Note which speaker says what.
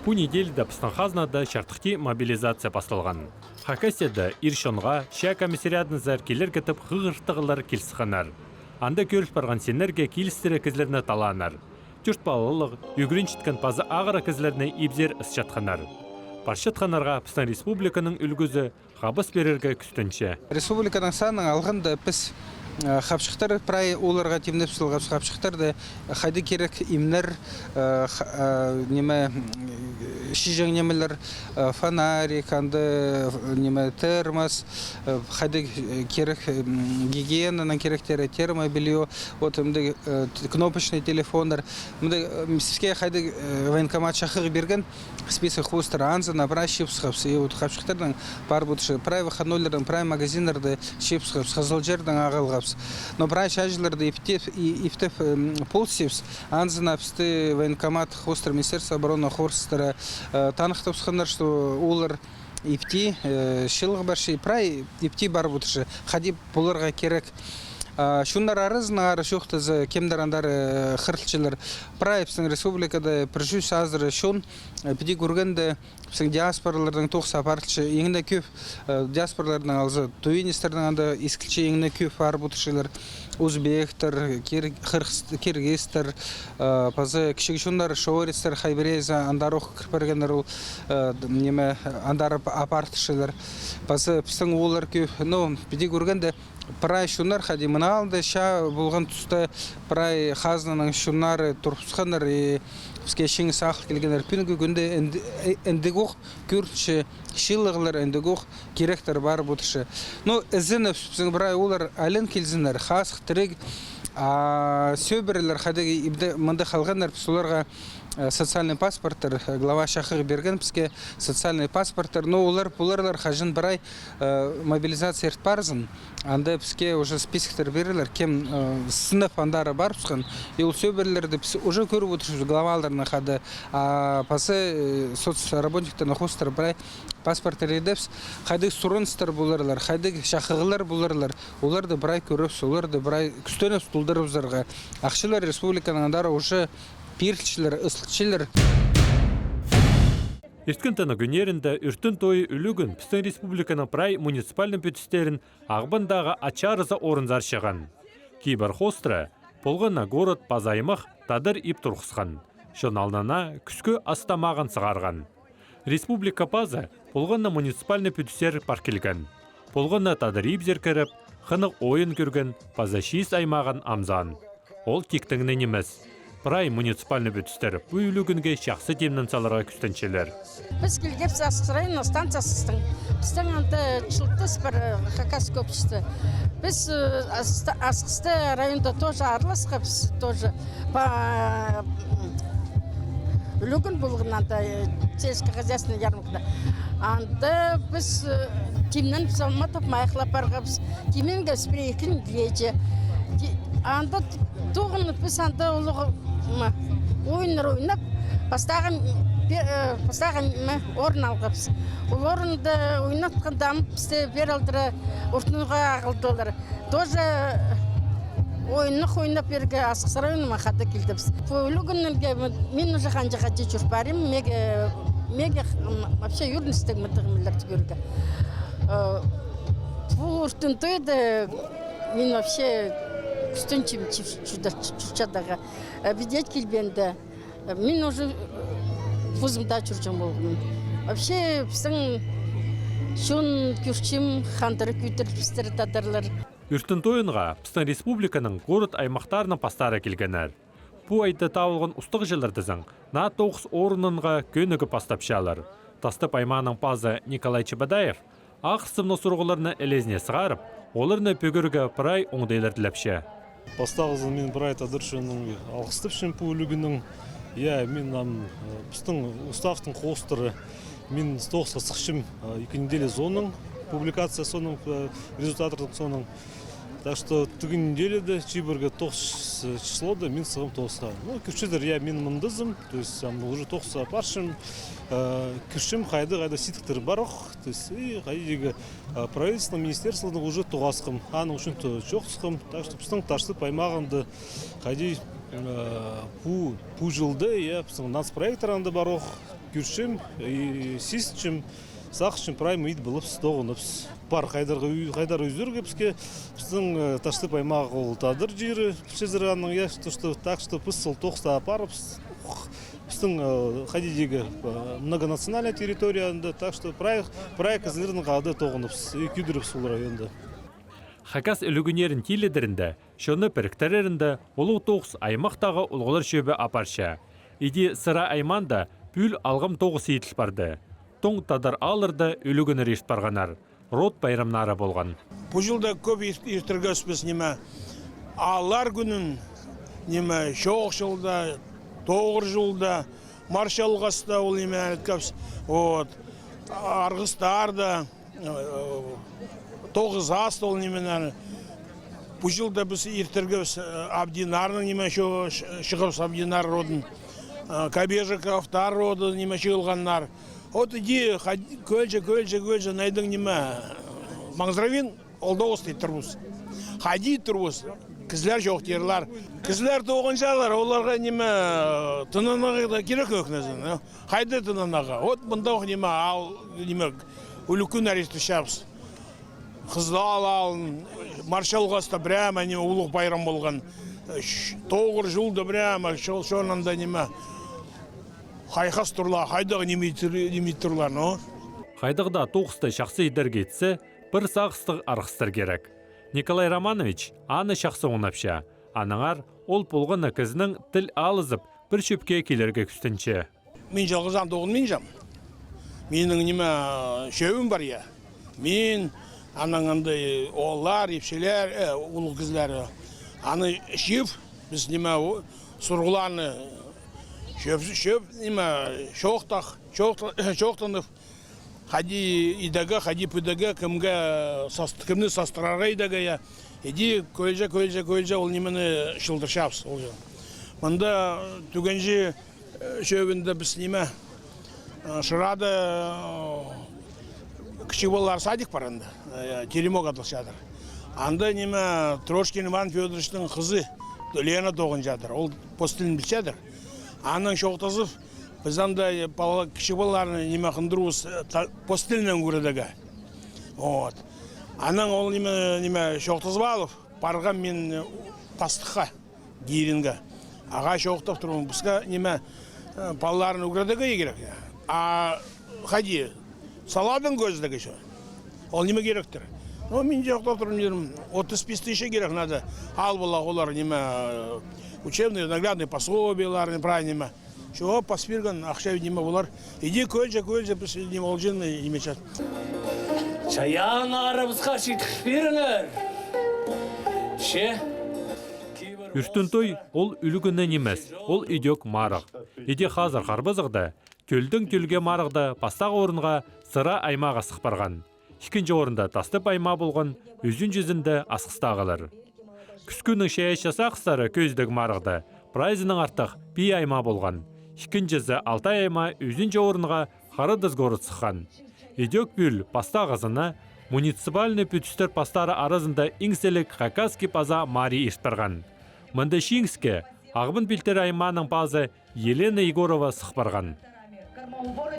Speaker 1: Пу неделді пыстанхазнада шартықти мобилизация басталған. Хакасияда иршонға ша комиссариадын зәркелер кетіп ғығыртығылар келсіғанар. Анда көріс барған сенерге келістері кізлеріне таланар. Түрт балылық, үгірін шіткен пазы ағыра кізлеріне ибзер іс жатқанар. Баршатқанарға Пыстан Республиканың үлгізі ғабыс берерге күстінші.
Speaker 2: Республиканың саның алғанда біз хапшықтар прай оларға темнеп сылғап хапшықтарды қайды керек имнер неме шижең немелер фонарик анды неме термос қайды керек гигиенаның керектері термобелье вот мындай кнопочный телефондар мындай сізге қайды военкомат шақығы берген список хустар анзына прай шипсқапс и вот хапшықтардың бар бұтшы прай выходнойлердің прай магазиндарды шипсқапс қызылжердің ағылғапс но прай шажыларды ифтеп полсипс анзына пісті военкомат хустар министерство обороны хорстары танықтып сықындар что олар ифти шылғы баршы прай ифти бар бұтшы қадип бұларға керек шундар арызна ары шуқтызы кемдарандары хырлчылар прайпсың республикада прожуш азыры шун пиди көргенде псың диаспоралардың тоқса партылшы еңіне көп диаспоралардың алзы туинистердің анда искілчі еңіне көп бар бұтышылар узбектер, киргизтер, пазы кішік шундар шоуристер хайбереза андарух кірпергендер ол неме андар апартышылар пазы псың олар көп ну пиди көргенде прай шунар хади мыналды ша болған тұста прай хазнаның шунары тұрпысқандар бізге шеңі сақыл келгендер пүнгі күнде әндігіқ көртші шилығылар әндігіқ керектер бар бұтышы. Ну, ізініп біздің бірай олар әлін келзінлер, қасық тірек сөбірілер қадығы мұнды қалғандар соларға социальный паспорттар глава шақығы берген бізге социальный паспорттар но олар бұларлар қажын бірай мобилизация ерт барзын анда бізге уже списоктар берілер кем сынып андары бар бұсқан и ол сөбірлерді біз уже көріп отыршыз главаларына қады пасы соцработниктарына хостар бірай паспорттар едепс қайды сұрыныстар бұларлар қайды шақығылар бұларлар оларды бірай көріп оларды бірай күстені стулдырып зарға ақшылар республиканың андары уже пирчилер, ысылчилер.
Speaker 1: Ирткен таны күнерінде үртін тойы үлігін Пыстан Республиканың прай муниципальный бүтістерін ағбындағы ачарыза орынзар шыған. Кейбір хостыры полғына город пазаймық тадыр ип тұрқысқан. Шоналнана күскі астамағын сығарған. Республика пазы полғына муниципальный бүтістер паркелген. Полғына тадыр ип зеркеріп, қынық ойын көрген пазашиз аймағын амзан. Ол тектіңнен емес. Прай муниципальный бүтістер бүйлігінге шақсы темнен саларға күстеншелер.
Speaker 3: Біз келгеп Асқырайын станциясыстың. Біздің анты чылттыс бір хакас көпшісті. Біз Асқысты районда тоже араласқа біз тоже үлігін болғын анты сельско хозяйственный ярмаркада. Анты біз темнен салматып майықлап барғабыз. Теменге спрейкін глеже. Анты туғын біз анты олығы ойыныр ойнап, бастаған орын алғапсы. Ол орынды ойнатқан дамып, бізде бер алдыры ұртынуға ағылдылар. Тоже ойынық ойнап берге Асқысар ойыныма қады келдіпсі. Өлігінге мен уже қанжаға же жүріп барым, меге вообще юрністік мұтығымыларды көрге. Бұл ұртын тойды мен вообще күстенчим чурчадаға бедет келбенді. Мен уже вузымда жүрген болғым. Вообще біздің шын күрчім қандыры күйтір пістері тадырлар.
Speaker 1: Үртін тойынға Пыстан Республиканың город аймақтарының пастары келгенер. Бұ айда тауылған ұстық жылардызың на 9 орынынға көнігі пастапшалар. Тастып аймағының пазы Николай Чебадаев ақысымны сұрғыларына әлезіне сығарып, оларына пөгіргі прай оңдайлар тілепші.
Speaker 4: Бастағызын мен бір айта дұршының алғыстып шын пөлігінің мен біздің ұстақтың қостыры мен тоқса сықшым екі неделе зоның публикация соның результаттардың соның так что түгін неделеді чибірге 9 числода мен сығым тоқса күршедер мен мұндызым то есть уже тоқса паршым күршім қайда ситіктер барық то есть қайдегі правительство министерствоның уже тоғасқым аның үшін жоқсықым так что біздің таштып аймағынды қайдей пу жылды біздің нацпроекторанды барық күршім, систчім, сақшым прайм үйді бұлыпс, тоғыныпс. Бар қайдар өздер кепске, біздің ташты паймағы қолтадыр жері, шезіранның так что пысыл тоқста апарыпс. Біздің қадидегі многонациональная территорияында, так что прай кізілердің қады тоғыныпс, күйдіріпс бұл районда.
Speaker 1: Хакас үлігінерін теледірінде, шоны піріктерерінде олу тоғыз аймақтағы ұлғылар шөбі апарша. Иди сыра айманда пүл алғым тоғыз етіл барды. Тоң тадар алырды үлігінер ешт барғанар. Рот байрамнары болған.
Speaker 5: Бұл жылда көп ертіргіспіз неме. Алар күнін неме шоқ жылда, тоғыр жылда, маршалғаста ол неме әліткапс. Арғыстарда, тоғыз аст ол неменен. Бұл жылда біз ертіргіс Абдинарның неме шығыпс Абдинар родын. Кабежіковтар роды неме шығылғаннар. Иди көлжі найдың неме. Маңзыравин олдауыз дейді тұрбыз. Хади тұрбыз. Кізлер жоқ дерлар. Кізлер тоғыншалар, оларға неме тынанағы керек өкнезін. Қайды тынанаға. Бұндақ неме ал неме үлікін әристі шапс. Қыздал алын, маршалғаста бірәм әне ұлық байрам болған. Тоғыр жылды бірәм, шонанда неме. Қайқас тұрла, қайдағы немей тұрлар, но?
Speaker 1: Қайдағда тоғысты шақсы едер кетсі, бір сағыстық арқыстыр керек. Николай Романович аны шақсы оңапша. Аныңар ол болған кізінің тіл алызып, бір шөпке келерге күстінші.
Speaker 5: Мен жалғызан тоғын мен жам. Менің неме шөбім бар я. Мен анаңынды олар, епшелер, ұлы кізлері. Аны шөп, біз неме сұрғыланы шөп неме шоқтанып, хади идага, хади пүдага, кімні састырарға идага я. Иди көлжа, ол немені шылдыршапс. Мұнда түгенжі шөбінде біз неме шырады кіші садик барында, теремок атыл жатыр. Анда неме Трошкин Иван Федоровичтің қызы Лена тоғын жатыр, ол постелін біл жатыр. Аның шоқтазып, біз анда кіші балаларын неме қындыруыз постелінен көредігі. Аның ол неме шоқтазып алып, барған мен пастыққа, дейрінгі. Аға шоқтап тұрмын, бізге неме балаларын көредігі керек. Хади, саладың көздігі шо. Ол неме керектір? Мен жоқтап тұрмын жерім, 35 тысяча керек надо. Ал бола олар неме учебные, наглядные пособиялар, неправильно. Шо паспирган, ақша неме болар. Иди көлжі, біз неме ол жеріне неме чат.
Speaker 6: Шаян арабызға шетіп беріңір. Ше?
Speaker 1: Үртін той ол үлігінен емес, ол идек марық. Иде қазір қарбызығды, көлдің көлге марықты пастағы орынға сыра аймаға сық барған. Екінші орында тастып айма болған өзін жүзінде асқыстағылар. Күскінің шәйеш жасақыстары көздік марықты, прайзының артық бей айма болған. Екіншісі 6 айма өзінже орынға қарыдыз ғорыт сыққан. Идек бүл пастағызына муниципальный пүтістер пастары арызында иңселік Хакасский паза Мари ештірған. Мұнда шиңске ағбын пілтер айманың пазы Елена Егорова сық барған.